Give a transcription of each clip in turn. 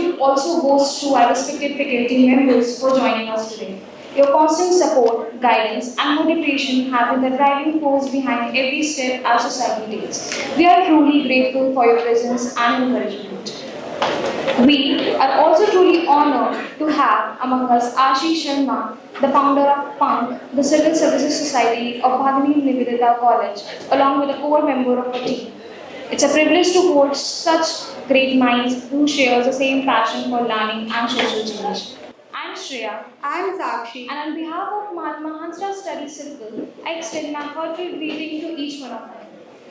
gratitude also goes to our respected faculty members for joining us today. Your constant support, guidance, and motivation have been the driving force behind every step our society takes. We are truly grateful for your presence and encouragement. We are also truly honored to have among us Ashish Sharma, the founder of PUNK, the Civil Services Society of Bhagini Nivedita College, along with a core member of our team. It's a privilege to hold such great minds who share the same passion for learning and social change. I'm Shreya. I'm Sakshi. And on behalf of Mahatma Hansraj Study Circle, I extend my heartfelt greeting to each one of them.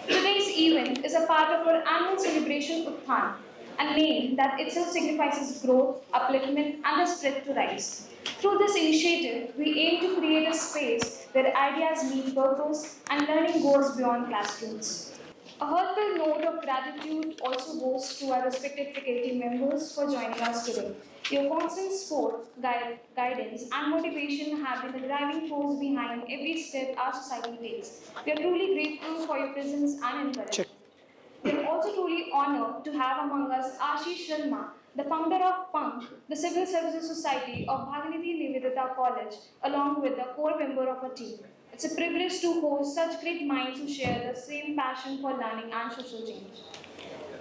Today's event is a part of our annual celebration Utthan, a name that itself signifies growth, upliftment, and the spirit to rise. Through this initiative, we aim to create a space where ideas meet purpose and learning goes beyond classrooms. A heartfelt note of gratitude also goes to our respected faculty members for joining us today. Your constant support, guidance, and motivation have been the driving force behind every step our society takes. We are truly grateful for your presence and encouragement. We are also truly honored to have among us Ashish Sharma, the founder of PUNK, the Civil Services Society of Bhaginiti Nivedita College, along with a core member of our team. It's a privilege to host such great minds who share the same passion for learning and social change.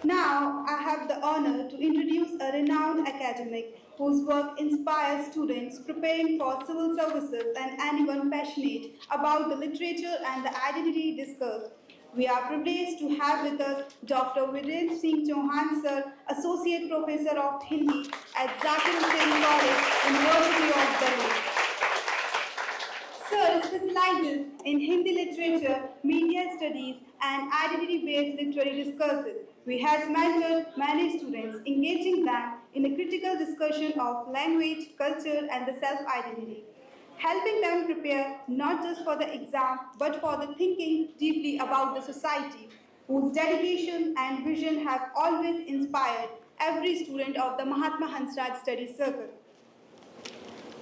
Now, I have the honor to introduce a renowned academic whose work inspires students preparing for civil services and anyone passionate about the literature and the identity discussed. We are privileged to have with us Dr. Virendra Singh Chauhan Sir, Associate Professor of Hindi at Zakir Hussain College, University of Delhi. Sir specializes in Hindi literature, media studies, and identity-based literary discourses. We have mentored many students, engaging them in a critical discussion of language, culture, and the self-identity, helping them prepare not just for the exam, but for the thinking deeply about the society, whose dedication and vision have always inspired every student of the Mahatma Hansraj Study Circle.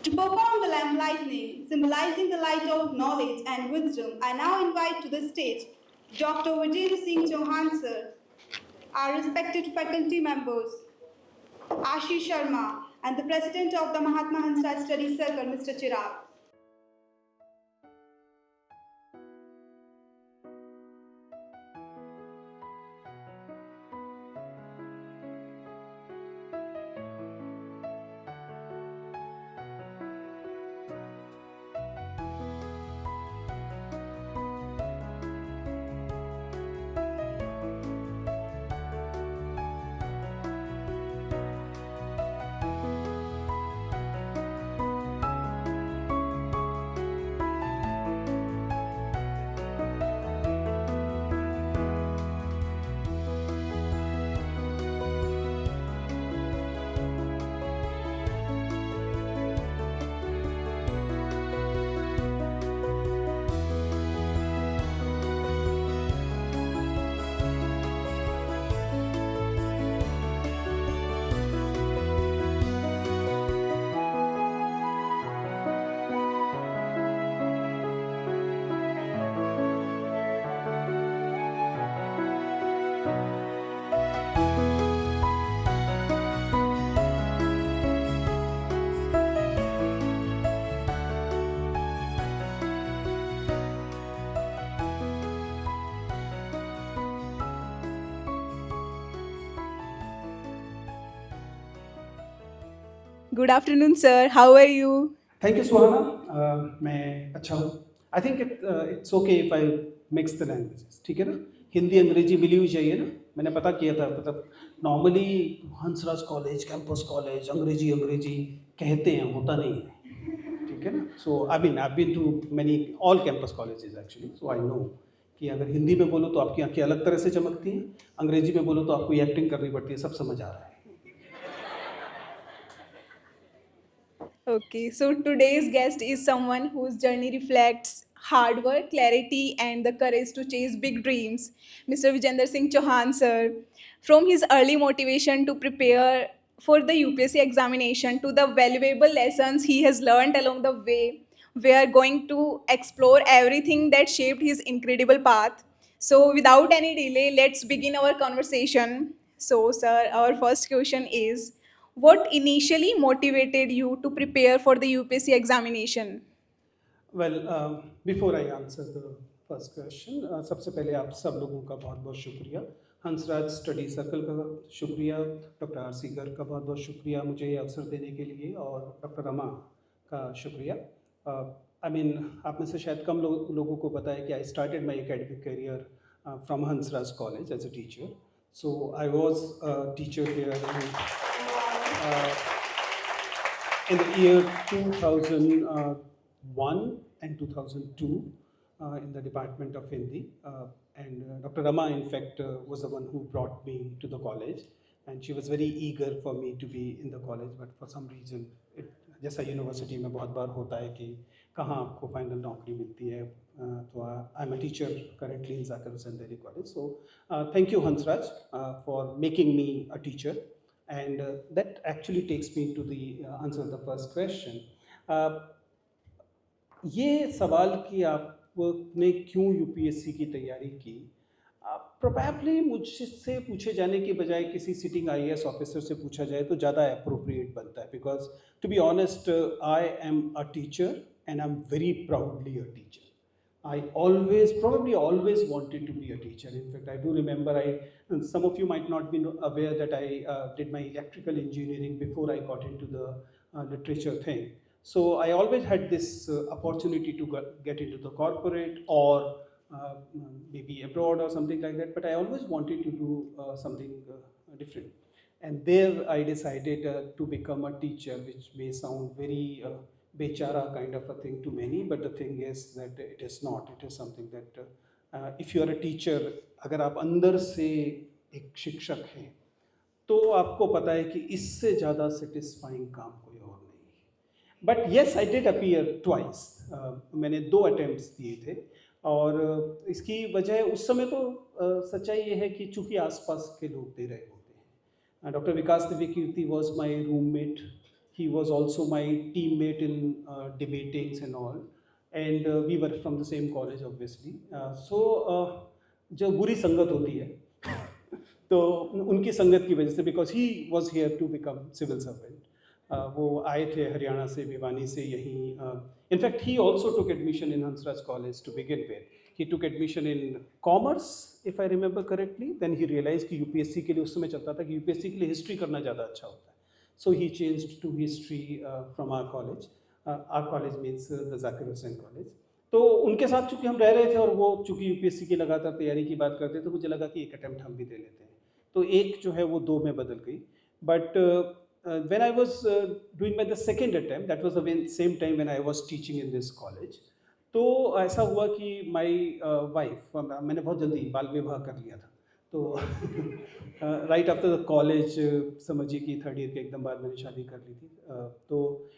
To perform the lamp lightning, symbolizing the light of knowledge and wisdom, I now invite to the stage Dr. Virendra Singh Chauhan Sir, our respected faculty members, Ashish Sharma, and the President of the Mahatma Hansraj Study Circle, Mr. Chirag. Good afternoon, sir. How are you? Thank you, Suhana. मैं अच्छा हूँ. I think it's okay if I mix the languages. ठीक है ना? हिंदी अंग्रेजी मिली हुई चाहिए ना. मैंने पता किया था, मतलब normally Hansraj college, campus college, अंग्रेजी अंग्रेजी कहते हैं, होता नहीं है. ठीक है ना? So I've been to many all campus colleges actually. So I know कि अगर हिंदी में बोलो तो आपकी आंखें अलग तरह से चमकती हैं, अंग्रेजी में बोलो तो आपको ये एक्टिंग करनी पड़ती है. सब समझ आ रहा है. Okay, so today's guest is someone whose journey reflects hard work, clarity, and the courage to chase big dreams. Mr. Vijender Singh Chauhan, sir. From his early motivation to prepare for the UPSC examination to the valuable lessons he has learned along the way, we are going to explore everything that shaped his incredible path. So, without any delay, let's begin our conversation. So, sir, our first question is, What initially motivated you to prepare for the UPSC examination? Well before I answer the first question, सबसे पहले आप सब लोगों का बहुत बहुत शुक्रिया, Hansraj study circle का शुक्रिया, डॉक्टर आर सी गर्ग का बहुत बहुत शुक्रिया मुझे ये अवसर देने के लिए, और डॉक्टर रमा का शुक्रिया। आई मीन आप में से शायद कम लोगों को पता है कि I started my academic career from Hansraj College as a teacher. So I was teacher in the year 2001 and 2002 in the Department of Hindi. Dr. Rama, in fact, was the one who brought me to the college, and she was very eager for me to be in the college, but for some reason, जैसा university में बहुत बार होता है कि कहाँ आपको final नौकरी मिलती है, तो आई am a teacher currently in Zakir Hussain Delhi college. So thank you Hansraj for making me a teacher, and that actually takes me to the answer of the first question. ये सवाल कि आपने क्यों यूपीएससी की तैयारी की, प्रोबेबली मुझसे पूछे जाने के बजाय किसी सिटिंग आईएएस ऑफिसर से पूछा जाए तो ज़्यादा अप्रोप्रिएट बनता है, because to be honest I am a teacher and I'm very proudly a teacher. I probably always wanted to be a teacher. In fact, I do remember, some of you might not be aware that I did my electrical engineering before I got into the literature thing. So I always had this opportunity to get into the corporate or maybe abroad or something like that, but I always wanted to do something different. And there I decided to become a teacher, which may sound very bechara kind of a thing to many, but the thing is that it is not. It is something that if you are a teacher, अगर आप अंदर से एक शिक्षक हैं तो आपको पता है कि इससे ज़्यादा सेटिस्फाइंग काम कोई और नहीं है। But yes, I did appear twice, मैंने 2 अटेम्प्ट्स दिए थे, और इसकी वजह उस समय तो सच्चाई ये है कि चूँकि आसपास के लोग दे रहे होते हैं। Doctor Vikas Divyakirti was my roommate, he was also my teammate in debatings and all, and we were from the same college obviously. So जो बुरी संगत होती है तो उनकी संगत की वजह से, because he was here to become civil servant, वो आए थे हरियाणा से, भिवानी से यहीं। In fact, he also took admission in Hansraj College to begin with. He took admission in commerce, if I remember correctly. Then he realized कि UPSC के लिए उस समय चलता था कि यूपीएससी के लिए हिस्ट्री करना ज़्यादा अच्छा होता है, so he changed to history from our college. Our college means the Zakir Hussain College. तो उनके साथ चूँकि हम रह रहे थे और वो चूँकि यूपीएससी की लगातार तैयारी की बात करते, तो मुझे लगा कि एक अटैम्प्ट हम भी दे लेते हैं, तो एक जो है वो 2 में बदल गई। But when I was doing my the second attempt, that was the same time when I was teaching in this college, तो ऐसा हुआ कि माई वाइफ, मैंने बहुत जल्दी बाल विवाह कर लिया था, तो राइट आफ्टर द कॉलेज, समझिए कि 3rd ईयर के एकदम बाद मैंने शादी कर ली थी। तो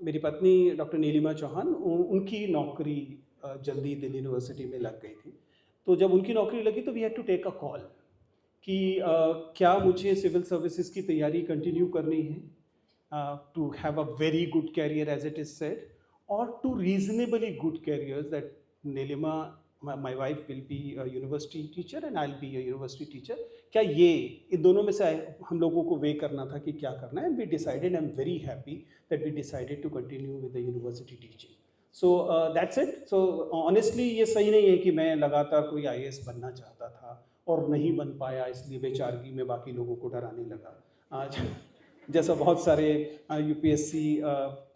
मेरी पत्नी डॉक्टर नीलिमा चौहान, उनकी नौकरी जल्दी दिल्ली यूनिवर्सिटी में लग गई थी। तो जब उनकी नौकरी लगी तो we had to take a call कि क्या मुझे सिविल सर्विसेज की तैयारी कंटिन्यू करनी है to have a very good career as it is said, और to reasonably good careers that Nilima my wife will be a university teacher and I'll be a university teacher. क्या ये इन दोनों में से हम लोगों को वे करना था कि क्या करना है, and we decided, I'm very happy that we decided to continue with the university teaching. So that's it. So honestly ये सही नहीं है कि मैं लगातार कोई IAS बनना चाहता था और नहीं बन पाया, इसलिए बेचारगी में बाकी लोगों को डराने लगा, आज जैसा बहुत सारे UPSC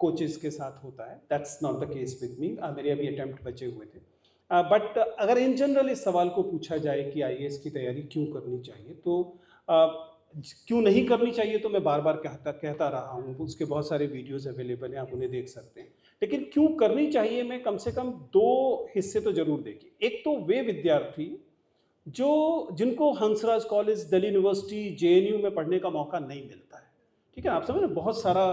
कोचेस के साथ होता है। That's not the case with me. मेरे अभी अटैम्प्ट बचे हुए थे। बट अगर इन जनरल इस सवाल को पूछा जाए कि आईएएस की तैयारी क्यों करनी चाहिए, तो क्यों नहीं करनी चाहिए तो मैं बार बार कहता रहा हूँ, उसके बहुत सारे वीडियोस अवेलेबल हैं, आप उन्हें देख सकते हैं। लेकिन क्यों करनी चाहिए, मैं कम से कम 2 हिस्से तो ज़रूर देखिए। एक तो वे विद्यार्थी जिनको Hansraj college, Delhi university, JNU में पढ़ने का मौका नहीं मिलता है, ठीक है। आप समझ, बहुत सारा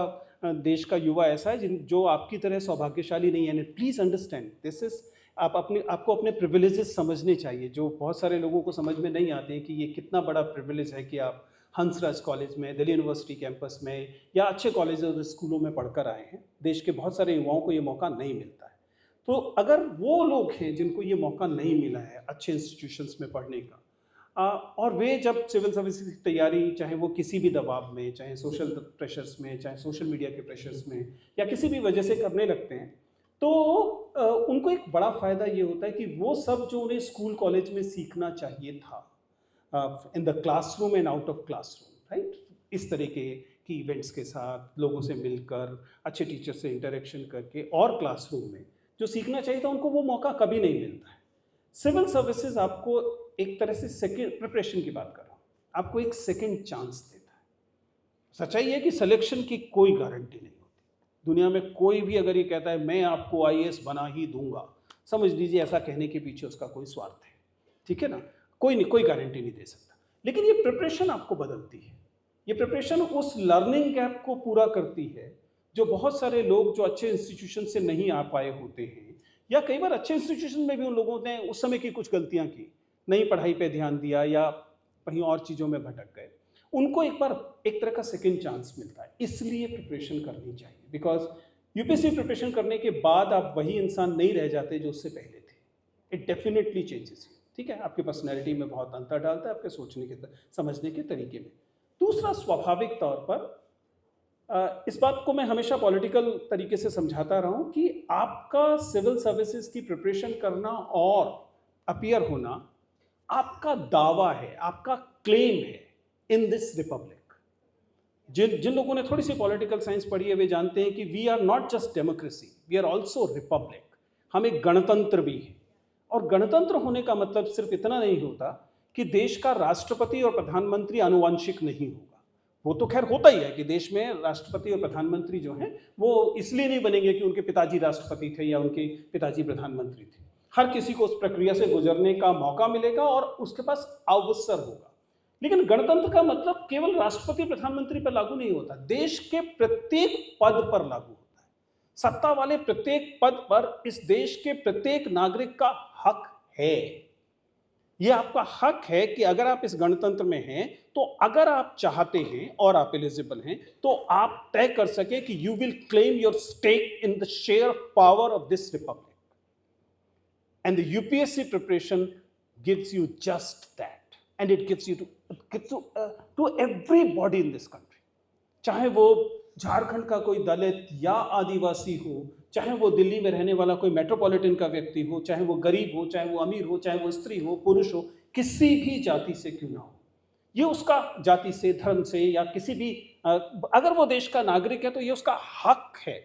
देश का युवा ऐसा है जो आपकी तरह सौभाग्यशाली नहीं है। प्लीज़ अंडरस्टैंड दिस इज़, आपको अपने प्रिविलेजेस समझने चाहिए, जो बहुत सारे लोगों को समझ में नहीं आते हैं कि ये कितना बड़ा प्रिविलेज है कि आप हंसराज कॉलेज में, दिल्ली यूनिवर्सिटी कैंपस में या अच्छे कॉलेज और स्कूलों में पढ़कर आए हैं। देश के बहुत सारे युवाओं को ये मौका नहीं मिलता है। तो अगर वो लोग हैं जिनको ये मौका नहीं मिला है अच्छे इंस्टीट्यूशंस में पढ़ने का, और वे जब सिविल सर्विसेज की तैयारी, चाहे वो किसी भी दबाव में, चाहे सोशल प्रेशर्स में, चाहे सोशल मीडिया के प्रेशर्स में, या किसी भी वजह से करने लगते हैं, तो उनको एक बड़ा फ़ायदा ये होता है कि वो सब जो उन्हें स्कूल कॉलेज में सीखना चाहिए था in the classroom and out of classroom, right, इस तरीके की इवेंट्स के साथ लोगों से मिलकर, अच्छे टीचर से इंटरेक्शन करके, और क्लासरूम में जो सीखना चाहिए था उनको वो मौका कभी नहीं मिलता है। सिविल सर्विसेज आपको एक तरह से सेकेंड प्रिपरेशन की बात कर रहा हूँ, आपको एक सेकेंड चांस देता है। सच्चाई है कि सिलेक्शन की कोई गारंटी नहीं होती दुनिया में। कोई भी अगर ये कहता है मैं आपको आईएएस बना ही दूंगा, समझ लीजिए ऐसा कहने के पीछे उसका कोई स्वार्थ है, ठीक है ना। कोई गारंटी नहीं दे सकता। लेकिन ये प्रिपरेशन आपको बदलती है, ये प्रिपरेशन उस लर्निंग गैप को पूरा करती है जो बहुत सारे लोग जो अच्छे इंस्टीट्यूशन से नहीं आ पाए होते हैं, या कई बार अच्छे इंस्टीट्यूशन में भी उन लोगों ने उस समय की कुछ गलतियां की, नई पढ़ाई पे ध्यान दिया या कहीं और चीज़ों में भटक गए, उनको एक बार एक तरह का सेकेंड चांस मिलता है। इसलिए प्रिपरेशन करनी चाहिए, बिकॉज यूपीएससी प्रिपरेशन करने के बाद आप वही इंसान नहीं रह जाते जो उससे पहले थे। इट डेफिनेटली चेंजेस यू, ठीक है, आपकी पर्सनैलिटी में बहुत अंतर डालता है, आपके सोचने के समझने के तरीके में। दूसरा, स्वाभाविक तौर पर इस बात को मैं हमेशा पॉलिटिकल तरीके से समझाता रहा हूँ कि आपका सिविल सर्विसेज की प्रिपरेशन करना और अपीयर होना आपका दावा है, आपका क्लेम है इन दिस रिपब्लिक। जिन लोगों ने थोड़ी सी पॉलिटिकल साइंस पढ़ी है वे जानते हैं कि we are not just democracy, we are also republic. हम एक गणतंत्र भी हैं, और गणतंत्र होने का मतलब सिर्फ इतना नहीं होता कि देश का राष्ट्रपति और प्रधानमंत्री आनुवंशिक नहीं होगा। वो तो खैर होता ही है कि देश में राष्ट्रपति और प्रधानमंत्री जो हैं वो इसलिए नहीं बनेंगे कि उनके पिताजी राष्ट्रपति थे या उनके पिताजी प्रधानमंत्री थे। हर किसी को उस प्रक्रिया से गुजरने का मौका मिलेगा और उसके पास अवसर होगा। लेकिन गणतंत्र का मतलब केवल राष्ट्रपति प्रधानमंत्री पर लागू नहीं होता, देश के प्रत्येक पद पर लागू होता है। सत्ता वाले प्रत्येक पद पर इस देश के प्रत्येक नागरिक का हक है। यह आपका हक है कि अगर आप इस गणतंत्र में हैं तो अगर आप चाहते हैं और आप एलिजिबल हैं तो आप तय कर सके कि you will claim your stake in the share power of this republic. And the UPSC preparation gives you just that, and it gives you to everybody in this country, चाहे वो झारखंड का कोई दलित या आदिवासी हो, चाहे वो दिल्ली में रहने वाला कोई मेट्रोपॉलिटन का व्यक्ति हो, चाहे वो गरीब हो, चाहे वो अमीर हो, चाहे वो स्त्री हो, पुरुष हो, किसी भी जाति से क्यों ना हो, ये उसका जाति से, धर्म से या किसी भी अगर वो देश का नागरिक है तो ये उसका हक है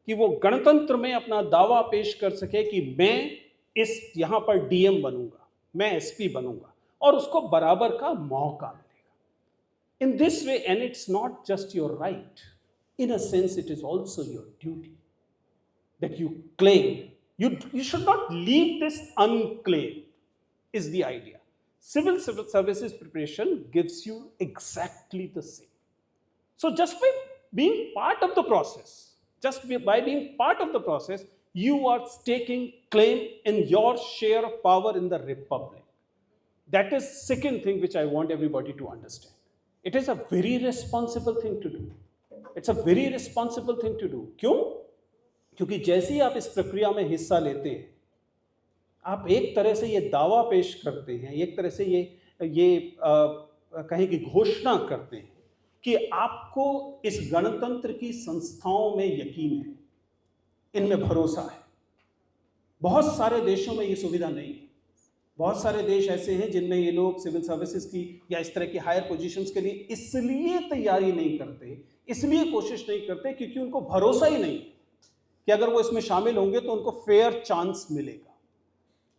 कि वो गणतंत्र में अपना दावा पेश कर सके कि मैं इस यहाँ पर डीएम बनूंगा, मैं एसपी बनूंगा, और उसको बराबर का मौका मिलेगा। In this way, and it's not just your right, in a sense it is also your duty that you claim. You should not leave this unclaimed is the idea. Civil services preparation gives you exactly the same. So just by being part of the process, by being part of the process, you are staking claim in your share of power in the republic. That is second thing which I want everybody to understand. It is a very responsible thing to do. It's a very responsible thing to do. क्यों? क्योंकि जैसे ही आप इस प्रक्रिया में हिस्सा लेते हैं, आप एक तरह से ये दावा पेश करते हैं, एक तरह से ये कहें कि घोषणा करते हैं कि आपको इस गणतंत्र की संस्थाओं में यकीन है, इनमें भरोसा है। बहुत सारे देशों में ये सुविधा नहीं है। बहुत सारे देश ऐसे हैं जिनमें ये लोग सिविल सर्विसेज की या इस तरह की हायर पोजीशंस के लिए इसलिए तैयारी नहीं करते, इसलिए कोशिश नहीं करते क्योंकि उनको भरोसा ही नहीं कि अगर वो इसमें शामिल होंगे तो उनको फेयर चांस मिलेगा।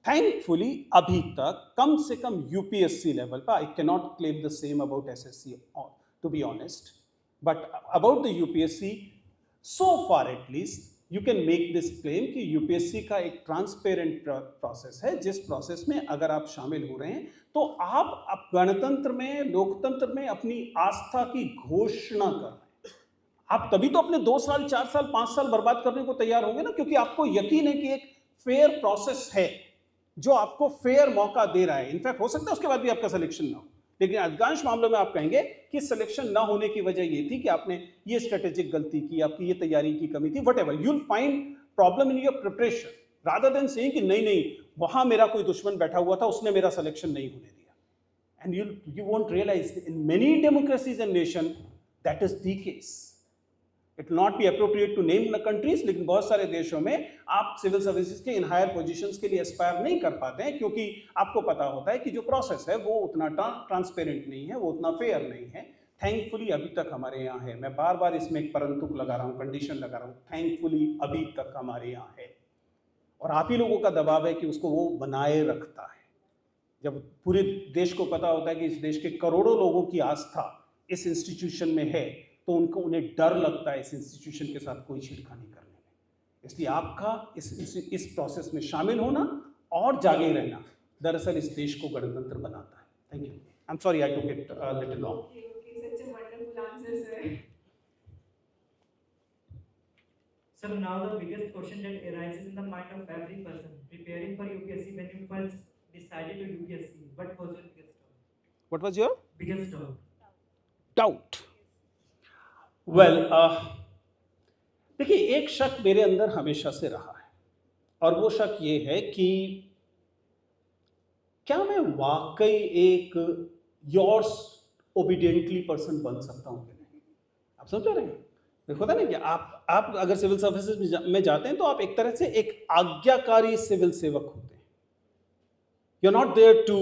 थैंकफुली अभी तक कम से कम यूपीएससी लेवल पर, I can not claim the same about SSC to be honest, but about the UPSC so far at least you can make this claim कि यूपीएससी का एक ट्रांसपेरेंट प्रोसेस है, जिस प्रोसेस में अगर आप शामिल हो रहे हैं तो आप गणतंत्र में, लोकतंत्र में अपनी आस्था की घोषणा कर रहे हैं। आप तभी तो अपने 2 साल, 4 साल, 5 साल बर्बाद करने को तैयार होंगे ना, क्योंकि आपको यकीन है कि एक फेयर प्रोसेस है जो आपको फेयर मौका दे रहा है। इनफैक्ट हो सकता है उसके बाद भी आपका सिलेक्शन ना हो, लेकिन अधिकांश मामलों में आप कहेंगे कि सिलेक्शन ना होने की वजह ये थी कि आपने ये स्ट्रेटेजिक गलती की, आपकी ये तैयारी की कमी थी, whatever. You will find problem in your preparation rather than saying कि नहीं वहां मेरा कोई दुश्मन बैठा हुआ था, उसने मेरा सिलेक्शन नहीं होने दिया। And you won't realize in many democracies and nation that is the case. It will not be appropriate to name the countries, लेकिन बहुत सारे देशों में आप सिविल सर्विसेज के इन हायर पोजीशंस के लिए एस्पायर नहीं कर पाते हैं, क्योंकि आपको पता होता है कि जो प्रोसेस है वो उतना ट्रांसपेरेंट नहीं है, वो उतना फेयर नहीं है. थैंकफुली अभी तक हमारे यहाँ है. मैं बार बार इसमें एक परंतु लगा रहा हूँ, कंडीशन लगा रहा हूँ. थैंकफुली अभी तक हमारे यहाँ है, और आप ही लोगों का दबाव है कि उसको वो बनाए रखता है. जब पूरे देश को पता होता है कि इस देश के करोड़ों लोगों की आस्था इस इंस्टीट्यूशन में है, तो उन्हें डर लगता है इस इंस्टीट्यूशन के साथ कोई छेड़खानी करने में. इसलिए आपका इस प्रोसेस में शामिल होना और जागे रहना दरअसल इस देश को गणतंत्र बनाता है. Thank you. I am sorry I took it little long. Okay, such a wonderful answer, sir. Sir, now the biggest question that arises in the mind of every person preparing for UPSC, when you first decided to UPSC, what was your biggest doubt? What was your Biggest doubt? Doubt? Well, देखिए, एक शक मेरे अंदर हमेशा से रहा है, और वो शक ये है कि क्या मैं वाकई एक योर्स ओबीडियंटली पर्सन बन सकता हूँ कि नहीं. आप समझ रहे हैं? देखो था ना कि आप अगर सिविल सर्विसेज में जाते हैं तो आप एक तरह से एक आज्ञाकारी सिविल सेवक होते हैं. You are not there to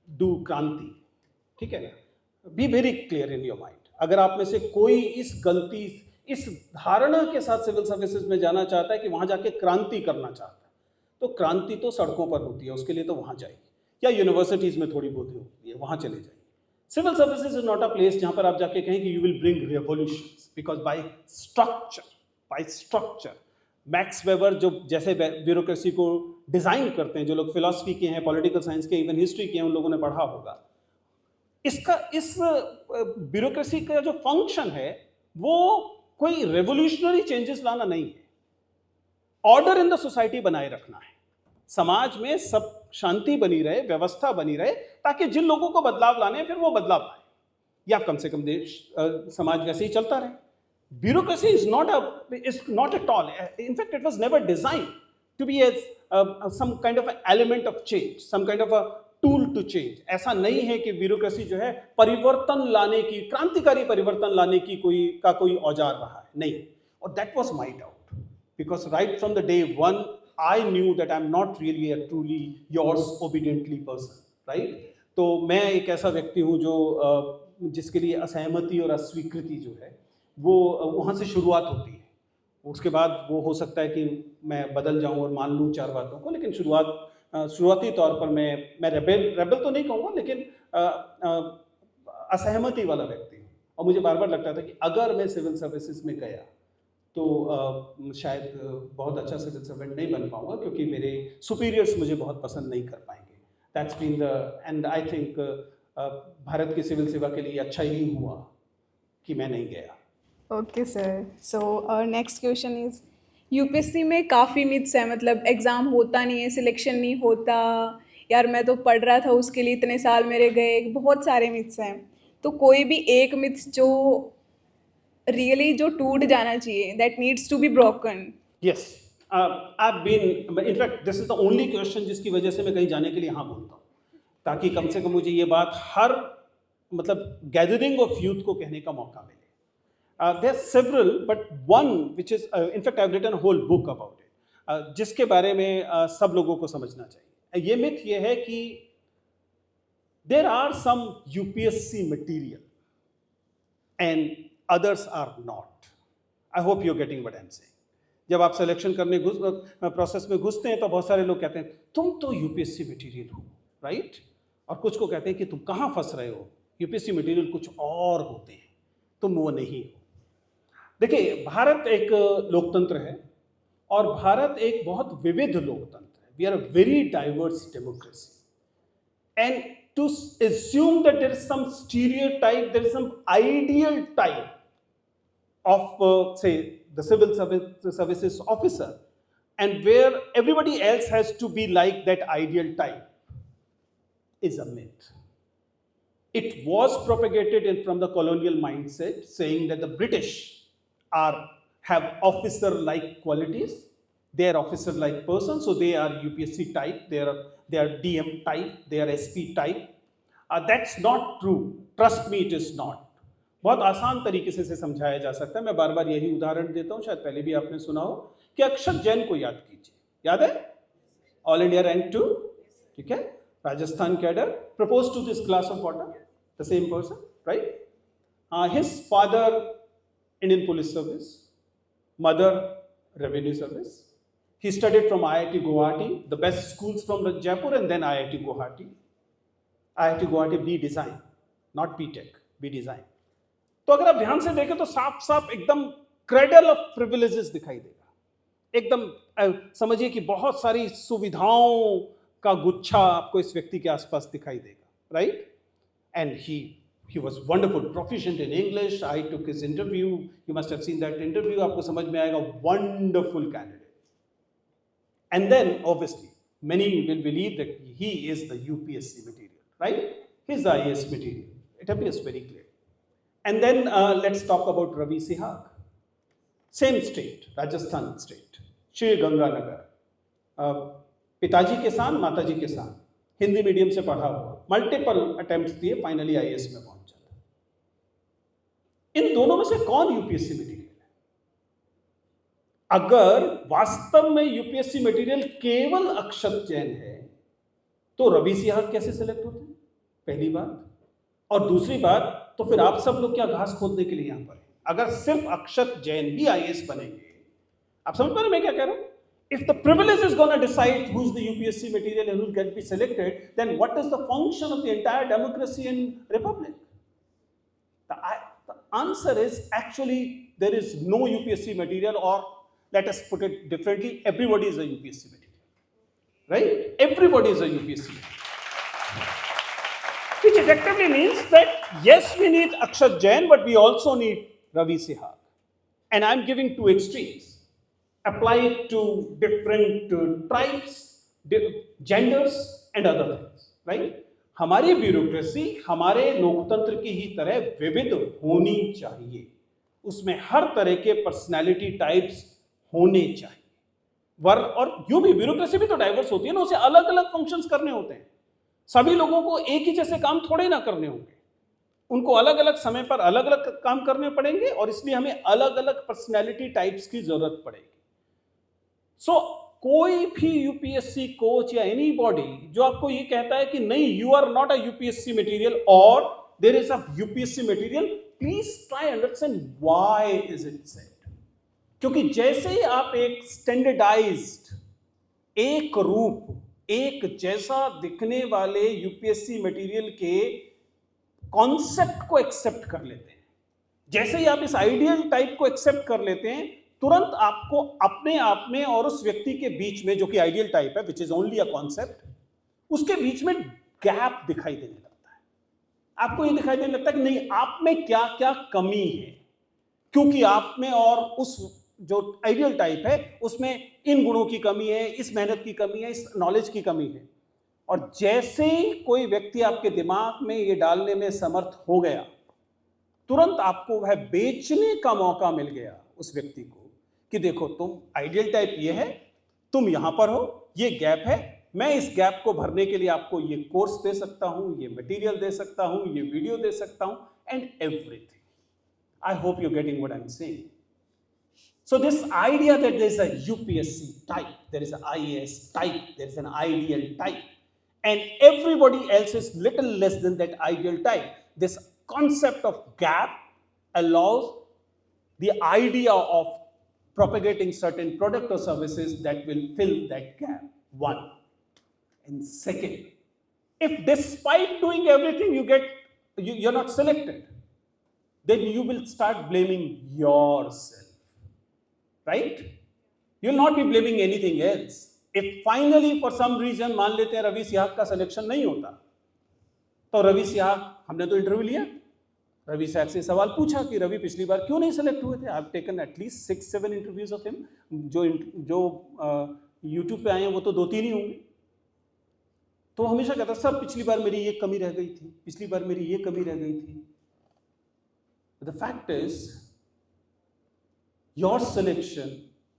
do क्रांति. ठीक है ना? Be very clear in your mind. अगर आप में से कोई इस धारणा के साथ सिविल सर्विसेज में जाना चाहता है कि वहाँ जाके क्रांति करना चाहता है, तो क्रांति तो सड़कों पर होती है, उसके लिए तो वहाँ जाइए, या यूनिवर्सिटीज़ में थोड़ी बहुत होती है, वहाँ चले जाइए. Civil services is not a place जहाँ पर आप जाके कहें कि you will bring revolutions, because by structure Max Weber जो जैसे ब्यूरोक्रेसी को डिज़ाइन करते हैं, जो लोग फिलॉसफी के हैं, पॉलिटिकल साइंस के, इवन हिस्ट्री के हैं, उन लोगों ने पढ़ा होगा. इस ब्यूरोक्रेसी का जो फंक्शन है वो कोई रेवोल्यूशनरी चेंजेस लाना नहीं है. ऑर्डर इन द सोसाइटी बनाए रखना है, समाज में सब शांति बनी रहे, व्यवस्था बनी रहे, ताकि जिन लोगों को बदलाव लाने हैं फिर वो बदलाव लाए, या कम से कम देश समाज वैसे ही चलता रहे. Bureaucracy is not at all, in fact it was never designed to be some kind of an element of change, some kind of a tool to change. ऐसा नहीं है कि ब्यूरोक्रेसी जो है परिवर्तन लाने की, क्रांतिकारी परिवर्तन लाने की कोई औजार रहा है, नहीं. और that was my doubt, because right from the day one I knew that I'm not really a truly yours obediently person, right? तो मैं एक ऐसा व्यक्ति हूँ जो जिसके लिए असहमति और अस्वीकृति जो है वो वहाँ से शुरुआत होती है. उसके बाद वो हो सकता है कि मैं बदल जाऊँ और मान लूँ चार बातों को, लेकिन शुरुआती तौर पर मैं रेबल तो नहीं कहूँगा, लेकिन असहमति वाला व्यक्ति हूँ. और मुझे बार बार लगता था कि अगर मैं सिविल सर्विसेज में गया तो शायद बहुत अच्छा सिविल सर्वेंट नहीं बन पाऊँगा, क्योंकि मेरे सुपीरियर्स मुझे बहुत पसंद नहीं कर पाएंगे. That's been the end I think Bharat की सिविल सेवा के लिए अच्छा ही हुआ कि मैं नहीं गया. ओके सर, सो और नेक्स्ट क्वेश्चन इज, यूपीएससी में काफ़ी मिथ्स है, मतलब एग्ज़ाम होता नहीं है, सिलेक्शन नहीं होता, यार मैं तो पढ़ रहा था उसके लिए इतने साल मेरे गए, बहुत सारे मिथ्स हैं. तो कोई भी एक मिथ्स जो रियली जो टूट जाना चाहिए, that needs to be broken. Yes, I been, in fact this is the only question जिसकी वजह से मैं कहीं जाने के लिए हाँ बोलता हूँ, ताकि कम से कम मुझे ये बात हर गैदरिंग ऑफ यूथ को कहने का मौका मिले. There are several, but one which is, in fact, I've written a whole book about it, जिसके बारे में सब लोगों को समझना चाहिए. ये मिथ ये है कि there are some UPSC material and others are not. I hope you're getting what I'm saying. जब आप सिलेक्शन करने प्रोसेस में घुसते हैं तो बहुत सारे लोग कहते हैं तुम तो UPSC मटीरियल हो, राइट? और कुछ को कहते हैं कि तुम कहाँ फंस रहे हो, UPSC मटीरियल कुछ और होते हैं, तुम वो नहीं हो. देखिए, भारत एक लोकतंत्र है और भारत एक बहुत विविध लोकतंत्र है. We are a very diverse democracy, and to assume that there is some stereotype, there is some ideal type of say the civil services officer, and where everybody else has to be like that ideal type, is a myth. It was propagated from the colonial mindset, saying that the British have officer-like qualities. They are officer-like persons, so they are UPSC type. They are DM type. They are SP type. That's not true, trust me it is not. बहुत आसान तरीके से इसे समझाया जा सकता है। मैं बार बार यही उदाहरण देता हूँ, शायद पहले भी आपने सुना हो, कि अक्षत जैन को याद कीजिए, याद है, ऑल इंडिया रैंक 2, ठीक है, Rajasthan cadre, propose to this glass of water, the same person, right? His father Indian Police Service, mother Revenue Service. He studied from IIT Guwahati, the best schools from Jaipur, and then IIT Guwahati. IIT Guwahati B Design, not B Tech, B Design. तो अगर आप ध्यान से देखें तो साफ साफ एकदम क्रेडल ऑफ प्रिविलेजेस दिखाई देगा, एकदम समझिए कि बहुत सारी सुविधाओं का गुच्छा आपको इस व्यक्ति के आसपास दिखाई देगा, right? And he was wonderful, proficient in English. I took his interview. You must have seen that interview. आपको समझ में आएगा, wonderful candidate. And then, obviously, many will believe that he is the UPSC material, right? He's the IAS material. It appears very clear. And then let's talk about Ravi Sihag. Same state, Rajasthan state, Shri Ganganagar. पिताजी किसान, माताजी किसान, Hindi medium से पढ़ा हुआ, multiple attempts दिए, finally IAS में पहुंच जाता। इन दोनों में से कौन यूपीएससी मटेरियल है? अगर वास्तव में यूपीएससी मटेरियल केवल अक्षत जैन है तो रवि सिहाग कैसे सेलेक्ट होते हैं? पहली बात। और दूसरी बात, तो फिर आप सब लोग क्या घास खोदने के लिए यहां पर हैं? अगर सिर्फ अक्षत जैन ही आईएएस बनेंगे, आप समझ पा रहे मैं क्या कह रहा हूं? If the privilege is going to decide who's the UPSC material and who can be selected, then what is the function of the entire democracy and republic? The answer is actually there is no UPSC material, or let us put it differently, everybody is a UPSC material, right? Everybody is a UPSC material. Which effectively means that yes, we need Akshat Jain, but we also need Ravi Sihag. And I'm giving two extremes. Apply it to different tribes, genders and other things, right? हमारी bureaucracy हमारे लोकतंत्र की ही तरह विविध होनी चाहिए, उसमें हर तरह के पर्सनालिटी टाइप्स होने चाहिए। और यूं भी ब्यूरोक्रेसी भी तो डाइवर्स होती है ना, उसे अलग अलग फंक्शंस करने होते हैं। सभी लोगों को एक ही जैसे काम थोड़े ना करने होंगे, उनको अलग अलग समय पर अलग अलग काम करने पड़ेंगे, और इसलिए हमें अलग अलग पर्सनालिटी टाइप्स की जरूरत पड़ेगी। सो कोई भी यूपीएससी कोच या एनी बॉडी जो आपको ये कहता है कि नहीं, you are not a UPSC material और there is a UPSC material, please try understand why is it said. क्योंकि जैसे ही आप एक स्टैंडर्डाइज्ड, एक रूप, एक जैसा दिखने वाले यूपीएससी मटेरियल के कॉन्सेप्ट को एक्सेप्ट कर लेते हैं, जैसे ही आप इस आइडियल टाइप को एक्सेप्ट कर लेते हैं, तुरंत आपको अपने आप में और उस व्यक्ति के बीच में, जो कि आइडियल टाइप है, which is only a concept, उसके बीच में गैप दिखाई देने लगता है। आपको ये दिखाई देने लगता है कि नहीं, आप में क्या क्या कमी है, क्योंकि आप में और उस जो आइडियल टाइप है उसमें इन गुणों की कमी है, इस मेहनत की कमी है, इस नॉलेज की कमी है। और जैसे ही कोई व्यक्ति आपके दिमाग में ये डालने में समर्थ हो गया, तुरंत आपको वह बेचने का मौका मिल गया उस व्यक्ति को कि देखो, तुम आइडियल टाइप ये है, तुम यहां पर हो, ये गैप है, मैं इस गैप को भरने के लिए आपको ये कोर्स दे सकता हूं, ये मटेरियल दे सकता हूं, ये वीडियो दे सकता हूं, and everything. I hope you getting what I am saying. So this idea that there is a UPSC type, there is an IAS type, there is an ideal type, and everybody else is little less than that ideal type. This concept of gap allows the idea of propagating certain product or services that will fill that gap. One. And second, if despite doing everything you're not selected, then you will start blaming yourself. Right? You'll not be blaming anything else. If finally for some reason मान लेते हैं रवि सिहाग का selection नहीं होता, तो रवि सिहाग, हमने तो interview लिया, रवि सिहाग से सवाल पूछा कि रवि पिछली बार क्यों नहीं सेलेक्ट हुए थे। I have taken at least 6-7 interviews of him. जो यूट्यूब पे आए हैं वो तो 2-3 ही होंगे। तो हमेशा कहता सर पिछली बार मेरी ये कमी रह गई थी, पिछली बार मेरी ये कमी रह गई थी। The fact is, your selection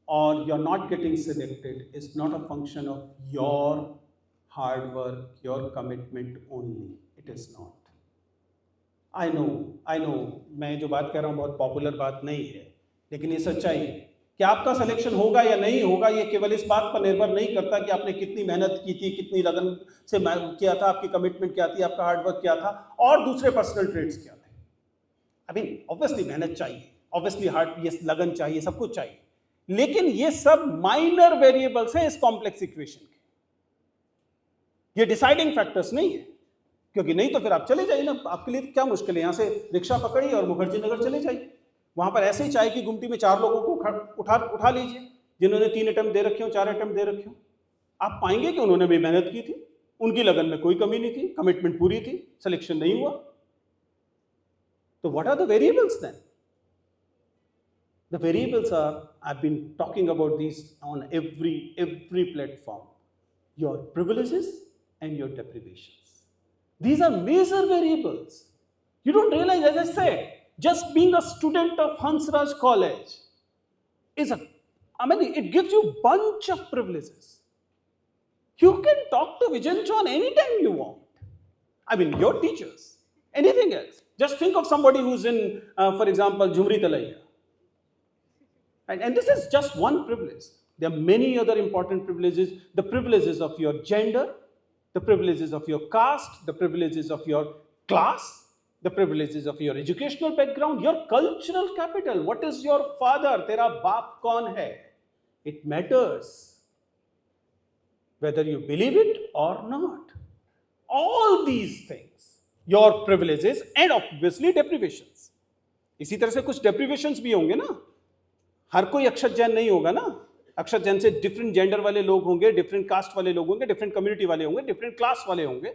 or you're not getting selected is not a function of your hard work, your commitment only. It is not. I know मैं जो बात कह रहा हूँ बहुत पॉपुलर बात नहीं है, लेकिन ये सच्चाई है कि आपका सिलेक्शन होगा या नहीं होगा ये केवल इस बात पर निर्भर नहीं करता कि आपने कितनी मेहनत की थी, कितनी लगन से किया था, आपकी कमिटमेंट क्या थी, आपका हार्डवर्क क्या था और दूसरे पर्सनल ट्रेड्स क्या थे। आई मीन ऑब्वियसली मेहनत चाहिए, ऑब्वियसली हार्ड ये लगन चाहिए, सब कुछ चाहिए, लेकिन ये सब माइनर वेरिएबल्स हैं इस कॉम्प्लेक्स इक्वेशन के, ये डिसाइडिंग फैक्टर्स नहीं है। क्योंकि नहीं तो फिर आप चले जाइए ना, आपके लिए क्या मुश्किल है, यहाँ से रिक्शा पकड़िए और मुखर्जी नगर चले जाइए, वहाँ पर ऐसे ही चाय की गुमटी में 4 लोगों को उठा लीजिए जिन्होंने 3 अटेम्प्ट दे रखे हो, 4 अटेम्प्ट दे रखे हो। आप पाएंगे कि उन्होंने भी मेहनत की थी, उनकी लगन में कोई कमी नहीं थी, कमिटमेंट पूरी थी, सिलेक्शन नहीं हुआ। तो what are the variables then? The variables are, I've been talking about these on every platform, your privileges and your deprivations. These are major variables. You don't realize, as I said, just being a student of Hansraj College it gives you a bunch of privileges. You can talk to Vijayan Chauhan anytime you want. I mean, your teachers, anything else. Just think of somebody who's in, for example, Jhumri Talaiya. And this is just one privilege. There are many other important privileges. The privileges of your gender, the privileges of your caste, the privileges of your class, the privileges of your educational background, your cultural capital. What is your father? Tera baap kaun hai? It matters whether you believe it or not. All these things, your privileges and obviously deprivations. इसी तरह से कुछ deprivations भी होंगे ना। हर कोई अक्षत जैन नहीं होगा ना, अक्षत जैन से डिफरेंट जेंडर वाले लोग होंगे, डिफरेंट कास्ट वाले लोग होंगे, डिफरेंट कम्युनिटी वाले होंगे, डिफरेंट क्लास वाले होंगे,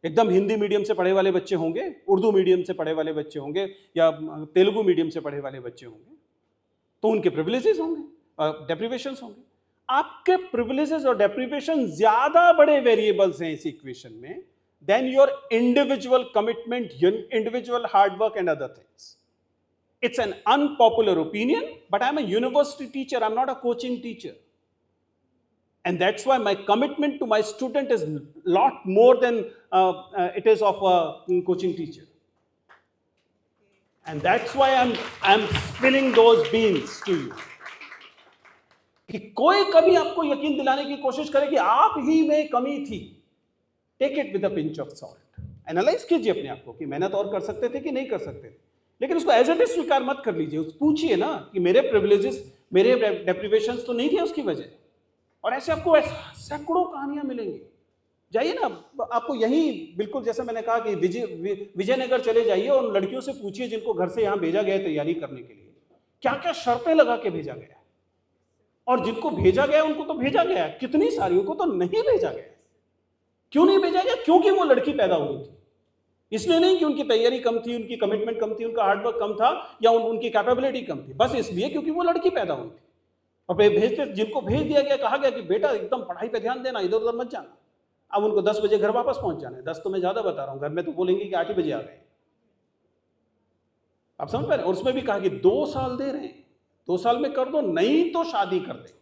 एकदम हिंदी मीडियम से पढ़े वाले बच्चे होंगे, उर्दू मीडियम से पढ़े वाले बच्चे होंगे या तेलुगु मीडियम से पढ़े वाले बच्चे होंगे, तो उनके प्रिविलेजेस होंगे, डेप्रिवेशंस होंगे। आपके प्रिविलेजेस और डेप्रिवेशन ज्यादा बड़े वेरिएबल्स हैं इस इक्वेशन में then your individual commitment, individual hard work and other things. It's an unpopular opinion, but I'm a university teacher, I'm not a coaching teacher. And that's why my commitment to my student is a lot more than it is of a coaching teacher. And that's why I'm spilling those beans to you. कि कोई कभी आपको यकीन दिलाने की कोशिश करे कि आप ही में कमी थी, take it with a pinch of salt. Analyze कीजिए अपने आप को कि मेहनत और कर सकते थे कि नहीं कर सकते थे, लेकिन उसको एज इट इज स्वीकार मत कर लीजिए। पूछिए ना कि मेरे प्रिविलेजेस, मेरे डेप्रिवेशंस तो नहीं थे उसकी वजह। और ऐसे आपको सैकड़ों कहानियां मिलेंगी। जाइए ना, आपको यहीं बिल्कुल जैसे मैंने कहा कि विजयनगर चले जाइए और लड़कियों से पूछिए जिनको घर से यहाँ भेजा गया तैयारी करने के लिए, क्या क्या शर्तें लगा के भेजा गया, और जिनको भेजा गया उनको तो भेजा गया, कितनी सारियों को तो नहीं भेजा गया। क्यों नहीं भेजा गया? क्योंकि वो लड़की पैदा हुई थी। इसलिए नहीं कि उनकी तैयारी कम थी, उनकी कमिटमेंट कम थी, उनका हार्डवर्क कम था या उनकी कैपेबिलिटी कम थी, बस इसलिए क्योंकि वो लड़की पैदा हुई थी। और भेजते, जिनको भेज दिया गया, कहा गया कि बेटा एकदम पढ़ाई पे ध्यान देना, इधर उधर मत जाना। अब उनको 10 बजे घर वापस पहुंच जाना है। 10 तो मैं ज्यादा बता रहा हूं, घर में तो बोलेंगे कि 8 ही बजे आ गए। आप समझ पा रहे? और उसमें भी कहा कि 2 साल दे रहे हैं, 2 साल में कर दो, नहीं तो शादी कर दे।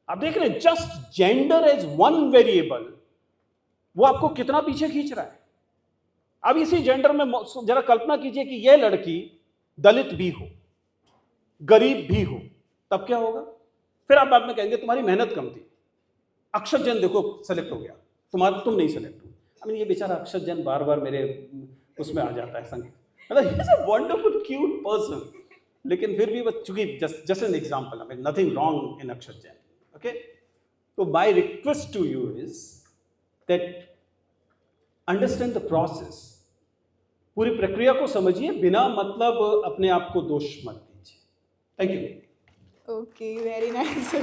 आप देख रहे हैं, just gender as one variable वो आपको कितना पीछे खींच रहा है। अब इसी जेंडर में जरा कल्पना कीजिए कि यह लड़की दलित भी हो, गरीब भी हो, तब क्या होगा? फिर आप बाद में कहेंगे तुम्हारी मेहनत कम थी। अक्षत जैन देखो सेलेक्ट हो गया, तुम नहीं सेलेक्ट हो। आई मीन ये बेचारा अक्षत जैन बार बार मेरे उसमें आ जाता है संग, मतलब he is a wonderful cute person, लेकिन फिर भी वो चूंकि just an example, I mean nothing wrong in Akshat Jain, okay. तो my request to you is that understand the process, पूरी प्रक्रिया को समझिए, बिना मतलब अपने आप को दोष मत दीजिए। Thank you. Okay, very nice.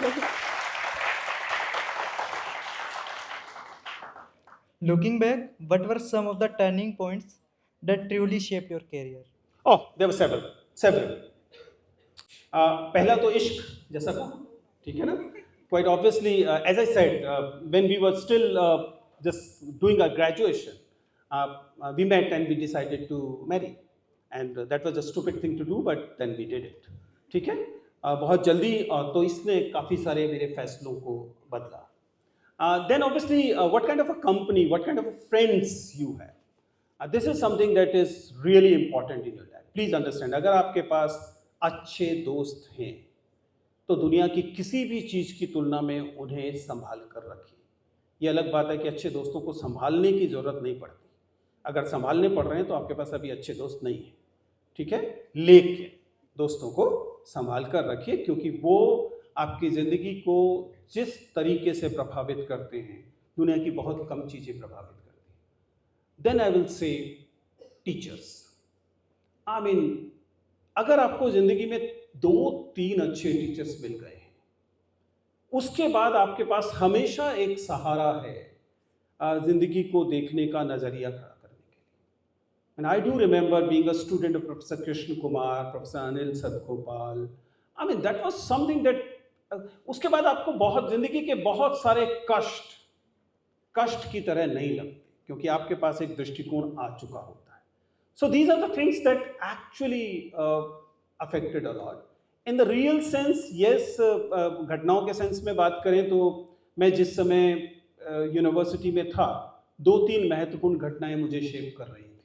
Looking back, what were some of the turning points that truly shaped your career? Oh, there were several. पहला तो इश्क, जैसा कहा, ठीक है ना? Quite obviously, as I said, when we were still just doing our graduation, we met and we decided to marry, and that was a stupid thing to do, but then we did it. ठीक है? बहुत जल्दी, तो इसने काफ़ी सारे मेरे फैसलों को बदला. Then obviously, what kind of a company, what kind of friends you have. This is something that is really important in your life. Please understand, अगर आपके पास अच्छे दोस्त हैं तो दुनिया की किसी भी चीज़ की तुलना में उन्हें संभाल कर रखिए. ये अलग बात है कि अच्छे दोस्तों को संभालने की ज़रूरत नहीं पड़ती. अगर संभालने पड़ रहे हैं तो आपके पास अभी अच्छे दोस्त नहीं हैं, ठीक है. लेकिन दोस्तों को संभाल कर रखिए, क्योंकि वो आपकी ज़िंदगी को जिस तरीके से प्रभावित करते हैं, दुनिया की बहुत कम चीज़ें प्रभावित करती हैं. Then I will say teachers. I mean, अगर आपको ज़िंदगी में 2-3 अच्छे टीचर्स मिल गए हैं, उसके बाद आपके पास हमेशा एक सहारा है ज़िंदगी को देखने का नज़रिया खड़ा करने के लिए. And I do remember being a student of professor Krishna Kumar, professor Anil Sadgopal. I mean that was something that, उसके बाद आपको बहुत ज़िंदगी के बहुत सारे कष्ट की तरह नहीं लगते, क्योंकि आपके पास एक दृष्टिकोण आ चुका होता है. So these are the things that actually affected a lot. In the real sense, yes, घटनाओं के सेंस में बात करें तो मैं जिस समय यूनिवर्सिटी में था, 2-3 महत्वपूर्ण घटनाएं मुझे शेप कर रही थी.